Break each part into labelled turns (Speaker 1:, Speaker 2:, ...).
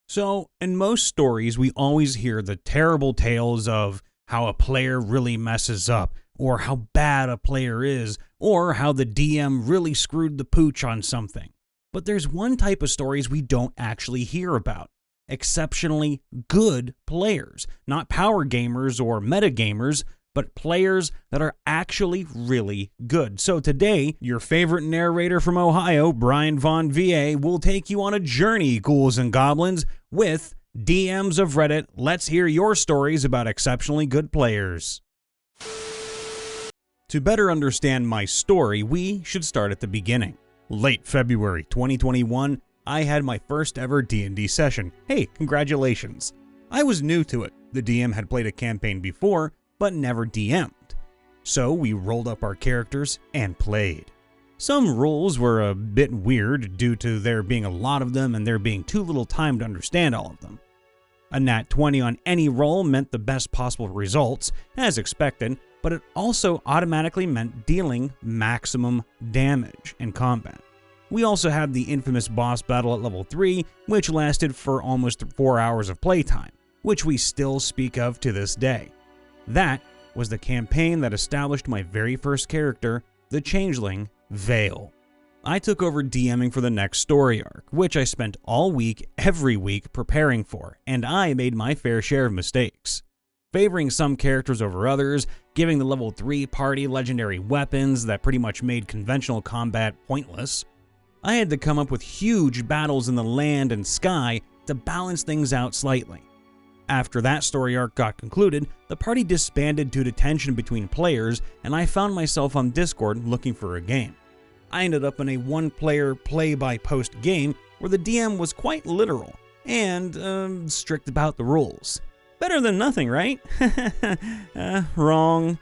Speaker 1: So, in most stories, we always hear the terrible tales of how a player really messes up, or how bad a player is, or how the DM really screwed the pooch on something. But there's one type of stories we don't actually hear about. Exceptionally good players. Not power gamers or meta gamers, but players that are actually really good. So today, your favorite narrator from Ohio, Brian Von VA, will take you on a journey, ghouls and goblins, with DMs of Reddit. Let's hear your stories about exceptionally good players. To better understand my story, we should start at the beginning. Late February 2021, I had my first ever D&D session. Hey, congratulations. I was new to it. The DM had played a campaign before, but never DM'd. So we rolled up our characters and played. Some rules were a bit weird due to there being a lot of them and there being too little time to understand all of them. A nat 20 on any roll meant the best possible results, as expected, but it also automatically meant dealing maximum damage in combat. We also had the infamous boss battle at level 3, which lasted for almost 4 hours of playtime, which we still speak of to this day. That was the campaign that established my very first character, the changeling, Vale. I took over DMing for the next story arc, which I spent all week, every week, preparing for, and I made my fair share of mistakes. Favoring some characters over others, giving the level 3 party legendary weapons that pretty much made conventional combat pointless. I had to come up with huge battles in the land and sky to balance things out slightly. After that story arc got concluded, the party disbanded due to tension between players, and I found myself on Discord looking for a game. I ended up in a one-player play-by-post game where the DM was quite literal and strict about the rules. Better than nothing, right? Wrong.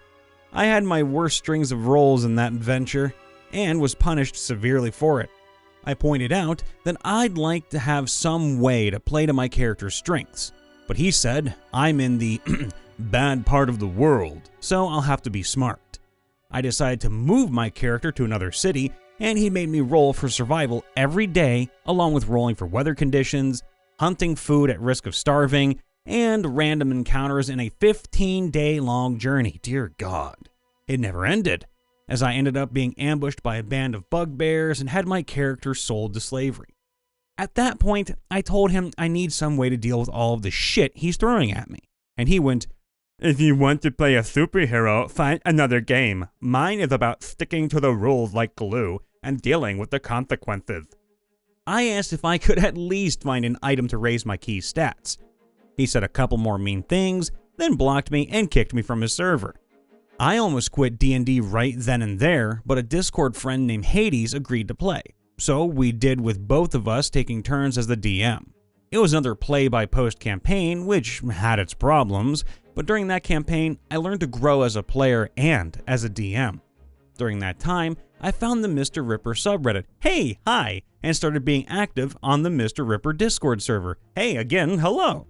Speaker 1: I had my worst strings of rolls in that venture and was punished severely for it. I pointed out that I'd like to have some way to play to my character's strengths, but he said I'm in the bad part of the world, so I'll have to be smart. I decided to move my character to another city, and he made me roll for survival every day, along with rolling for weather conditions, hunting food at risk of starving, and random encounters in a 15-day-long journey. Dear God, it never ended, as I ended up being ambushed by a band of bugbears and had my character sold to slavery. At that point, I told him I need some way to deal with all of the shit he's throwing at me, and he went, "If you want to play a superhero, find another game. Mine is about sticking to the rules like glue and dealing with the consequences." I asked if I could at least find an item to raise my key stats. He said a couple more mean things, then blocked me and kicked me from his server. I almost quit D&D right then and there, but a Discord friend named Hades agreed to play. So we did, with both of us taking turns as the DM. It was another play-by-post campaign, which had its problems, but during that campaign, I learned to grow as a player and as a DM. During that time, I found the MrRipper subreddit, hey, hi, and started being active on the MrRipper Discord server. Hey, again, hello.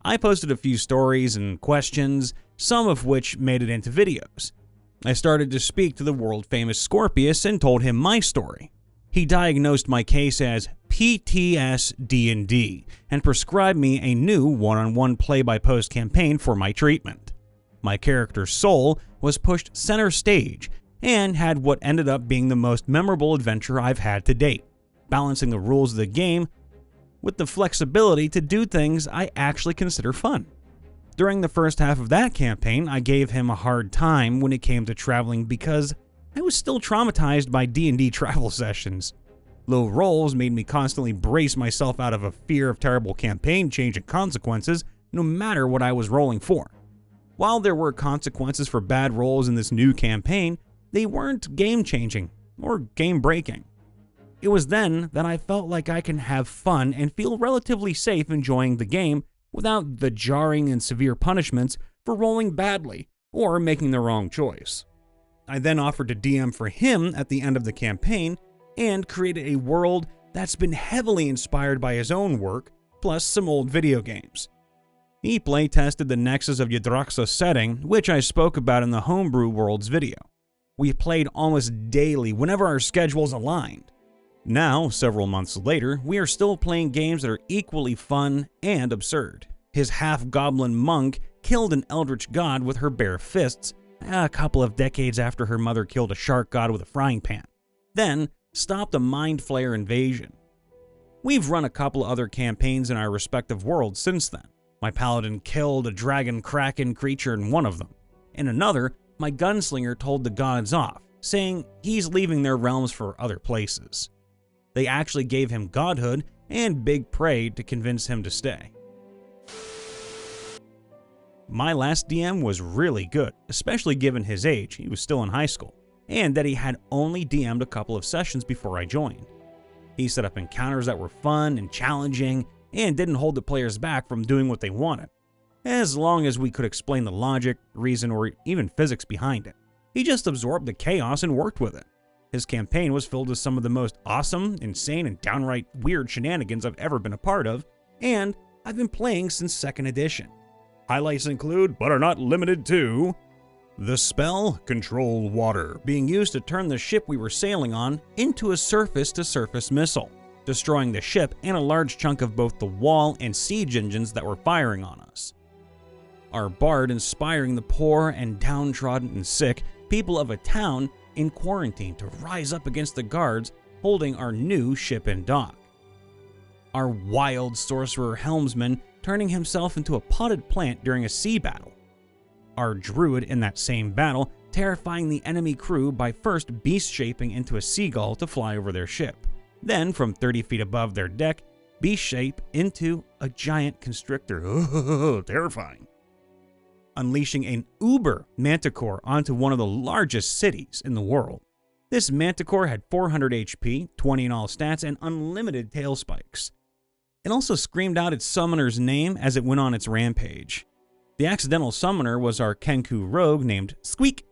Speaker 1: I posted a few stories and questions, some of which made it into videos. I started to speak to the world-famous Scorpius and told him my story. He diagnosed my case as PTSD and prescribed me a new one-on-one play-by-post campaign for my treatment. My character's soul was pushed center stage and had what ended up being the most memorable adventure I've had to date, balancing the rules of the game with the flexibility to do things I actually consider fun. During the first half of that campaign, I gave him a hard time when it came to traveling because I was still traumatized by D&D travel sessions. Low rolls made me constantly brace myself out of a fear of terrible campaign change and consequences, no matter what I was rolling for. While there were consequences for bad rolls in this new campaign, they weren't game-changing or game-breaking. It was then that I felt like I can have fun and feel relatively safe enjoying the game without the jarring and severe punishments for rolling badly or making the wrong choice. I then offered to DM for him at the end of the campaign and created a world that's been heavily inspired by his own work, plus some old video games. He playtested the Nexus of Yggdrasil setting, which I spoke about in the Homebrew Worlds video. We played almost daily whenever our schedules aligned. Now, several months later, we are still playing games that are equally fun and absurd. His half-goblin monk killed an eldritch god with her bare fists a couple of decades after her mother killed a shark god with a frying pan, then stopped a mind flayer invasion. We've run a couple other campaigns in our respective worlds since then. My paladin killed a dragon kraken creature in one of them. In another, my gunslinger told the gods off, saying he's leaving their realms for other places. They actually gave him godhood and big prey to convince him to stay. My last DM was really good, especially given his age, he was still in high school, and that he had only DM'd a couple of sessions before I joined. He set up encounters that were fun and challenging, and didn't hold the players back from doing what they wanted, as long as we could explain the logic, reason, or even physics behind it. He just absorbed the chaos and worked with it. His campaign was filled with some of the most awesome, insane, and downright weird shenanigans I've ever been a part of, and I've been playing since 2nd edition. Highlights include, but are not limited to, the spell Control Water, being used to turn the ship we were sailing on into a surface-to-surface missile, destroying the ship and a large chunk of both the wall and siege engines that were firing on us. Our bard inspiring the poor and downtrodden and sick people of a town in quarantine to rise up against the guards holding our new ship in dock. Our wild sorcerer helmsman turning himself into a potted plant during a sea battle. Our druid in that same battle terrifying the enemy crew by first beast shaping into a seagull to fly over their ship. Then, from 30 feet above their deck, beast shape into a giant constrictor. Oh, terrifying. Unleashing an uber manticore onto one of the largest cities in the world. This manticore had 400 HP, 20 in all stats, and unlimited tail spikes. It also screamed out its summoner's name as it went on its rampage. The accidental summoner was our Kenku rogue named Squeak.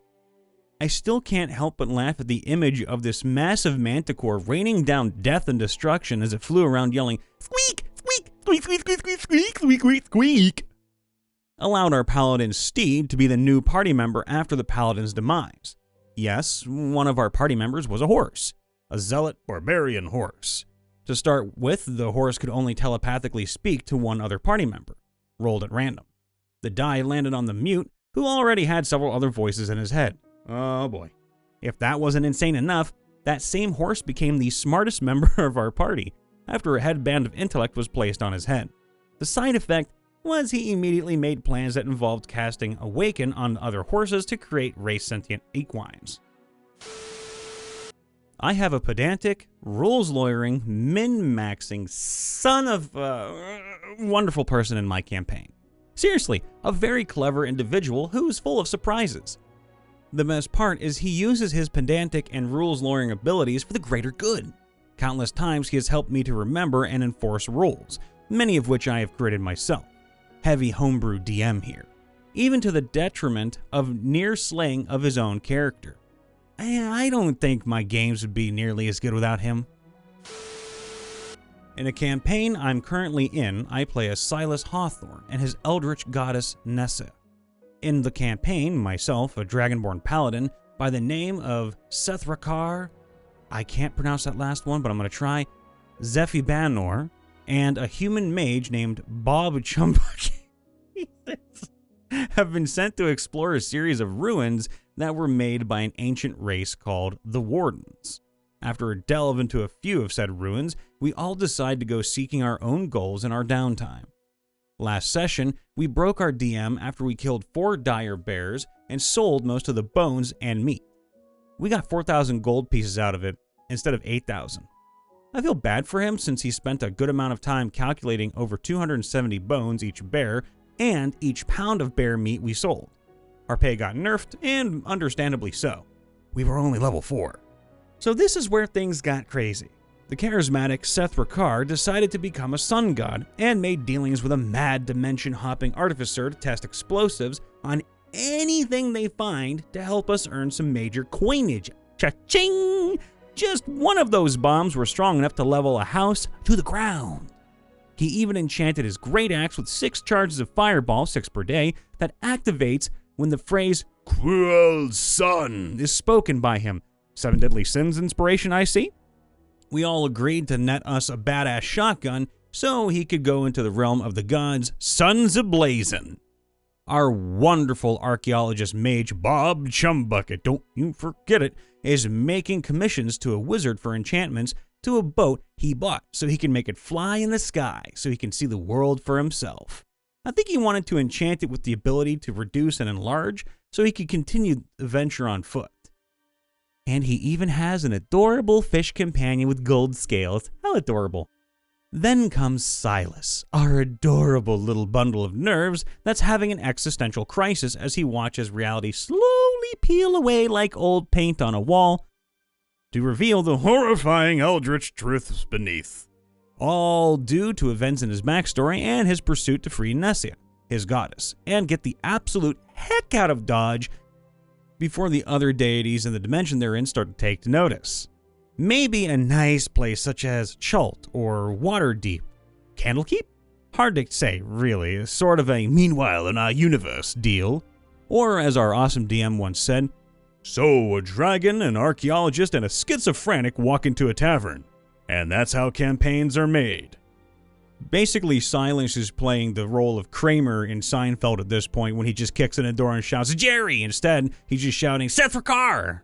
Speaker 1: I still can't help but laugh at the image of this massive manticore raining down death and destruction as it flew around yelling, "Squeak! Squeak! Squeak! Squeak! Squeak! Squeak! Squeak! Squeak! Squeak! Squeak!" Allowed our paladin Steed to be the new party member after the paladin's demise. Yes, one of our party members was a horse. A zealot barbarian horse. To start with, the horse could only telepathically speak to one other party member, rolled at random. The die landed on the mute, who already had several other voices in his head. Oh boy. If that wasn't insane enough, that same horse became the smartest member of our party after a headband of intellect was placed on his head. The side effect was he immediately made plans that involved casting Awaken on other horses to create race-sentient equines. I have a pedantic, rules-lawyering, min-maxing son of a wonderful person in my campaign. Seriously, a very clever individual who's full of surprises. The best part is he uses his pedantic and rules-lawyering abilities for the greater good. Countless times he has helped me to remember and enforce rules, many of which I have created myself. Heavy homebrew DM here. Even to the detriment of near slaying of his own character. I don't think my games would be nearly as good without him. In a campaign I'm currently in, I play as Silas Hawthorne and his eldritch goddess Nessa. In the campaign, myself, a dragonborn paladin by the name of Sethrakar, I can't pronounce that last one, but I'm going to try, Zephibanor, and a human mage named Bob Chumbuck have been sent to explore a series of ruins that were made by an ancient race called the Wardens. After a delve into a few of said ruins, we all decide to go seeking our own goals in our downtime. Last session, we broke our DM after we killed 4 dire bears and sold most of the bones and meat. We got 4,000 gold pieces out of it instead of 8,000. I feel bad for him since he spent a good amount of time calculating over 270 bones each bear and each pound of bear meat we sold. Our pay got nerfed, and understandably so. We were only level 4. So this is where things got crazy. The charismatic Sethrakar decided to become a sun god and made dealings with a mad dimension-hopping artificer to test explosives on anything they find to help us earn some major coinage. Cha-ching! Just one of those bombs were strong enough to level a house to the ground. He even enchanted his great axe with 6 charges of fireball, 6 per day, that activates when the phrase, "Cruel sun," is spoken by him. 7 deadly sins inspiration, I see. We all agreed to net us a badass shotgun so he could go into the realm of the gods, Sons Ablazing. Our wonderful archaeologist mage, Bob Chumbucket, don't you forget it, is making commissions to a wizard for enchantments to a boat he bought so he can make it fly in the sky so he can see the world for himself. I think he wanted to enchant it with the ability to reduce and enlarge so he could continue the venture on foot. And he even has an adorable fish companion with gold scales. How adorable. Then comes Silas, our adorable little bundle of nerves that's having an existential crisis as he watches reality slowly peel away like old paint on a wall to reveal the horrifying eldritch truths beneath. All due to events in his backstory and his pursuit to free Nessia, his goddess, and get the absolute heck out of Dodge before the other deities in the dimension they're in start to take to notice. Maybe a nice place such as Chult or Waterdeep. Candlekeep? Hard to say, really. Sort of a meanwhile in our universe deal. Or as our awesome DM once said, so a dragon, an archaeologist, and a schizophrenic walk into a tavern. And that's how campaigns are made. Basically, Silas is playing the role of Kramer in Seinfeld at this point when he just kicks in the door and shouts, Jerry! Instead, he's just shouting, Seth Ricard!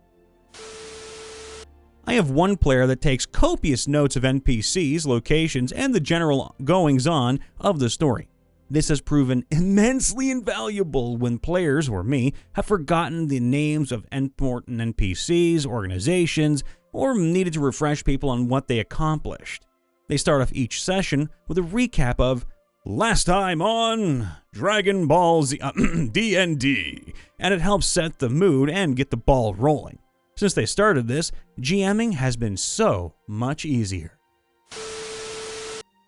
Speaker 1: I have one player that takes copious notes of NPCs, locations, and the general goings-on of the story. This has proven immensely invaluable when players, or me, have forgotten the names of important NPCs, organizations, or needed to refresh people on what they accomplished. They start off each session with a recap of last time on Dragon Ball Z D&D, and it helps set the mood and get the ball rolling. Since they started this, GMing has been so much easier.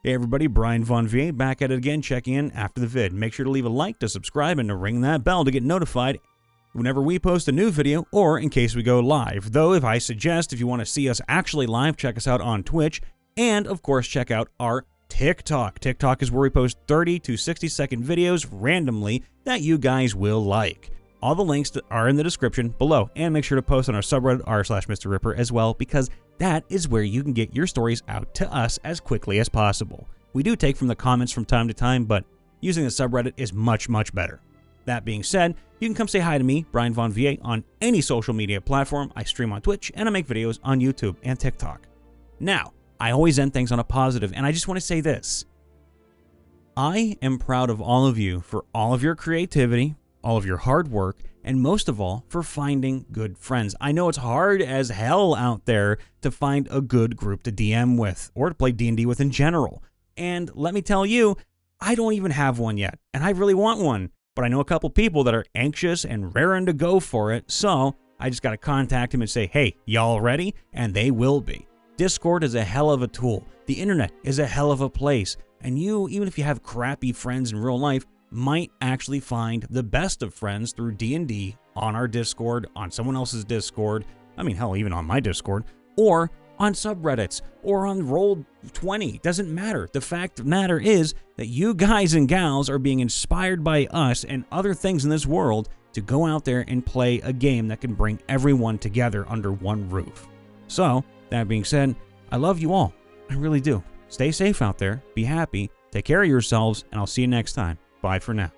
Speaker 1: Hey everybody, Brian Von VA back at it again, checking in after the vid. Make sure to leave a like, to subscribe, and to ring that bell to get notified whenever we post a new video or in case we go live. Though if I suggest if you want to see us actually live, check us out on Twitch, and of course check out our TikTok. TikTok is where we post 30 to 60-second videos randomly that you guys will like. All the links are in the description below, and make sure to post on our subreddit r/MrRipper as well, because that is where you can get your stories out to us as quickly as possible. We do take from the comments from time to time, but using the subreddit is much, much better. That being said, you can come say hi to me, Brian Von VA, on any social media platform. I stream on Twitch, and I make videos on YouTube and TikTok. Now, I always end things on a positive, and I just want to say this. I am proud of all of you for all of your creativity, all of your hard work, and most of all, for finding good friends. I know it's hard as hell out there to find a good group to DM with, or to play D&D with in general. And let me tell you, I don't even have one yet, and I really want one. But I know a couple people that are anxious and raring to go for it, so I just gotta contact him and say, hey, y'all ready? And they will be. Discord is a hell of a tool. The internet is a hell of a place. And you, even if you have crappy friends in real life, might actually find the best of friends through D&D on our Discord, on someone else's Discord, I mean, hell, even on my Discord, or on subreddits, or on Roll20. Doesn't matter. The fact of the matter is that you guys and gals are being inspired by us and other things in this world to go out there and play a game that can bring everyone together under one roof. So, that being said, I love you all. I really do. Stay safe out there, be happy, take care of yourselves, and I'll see you next time. Bye for now.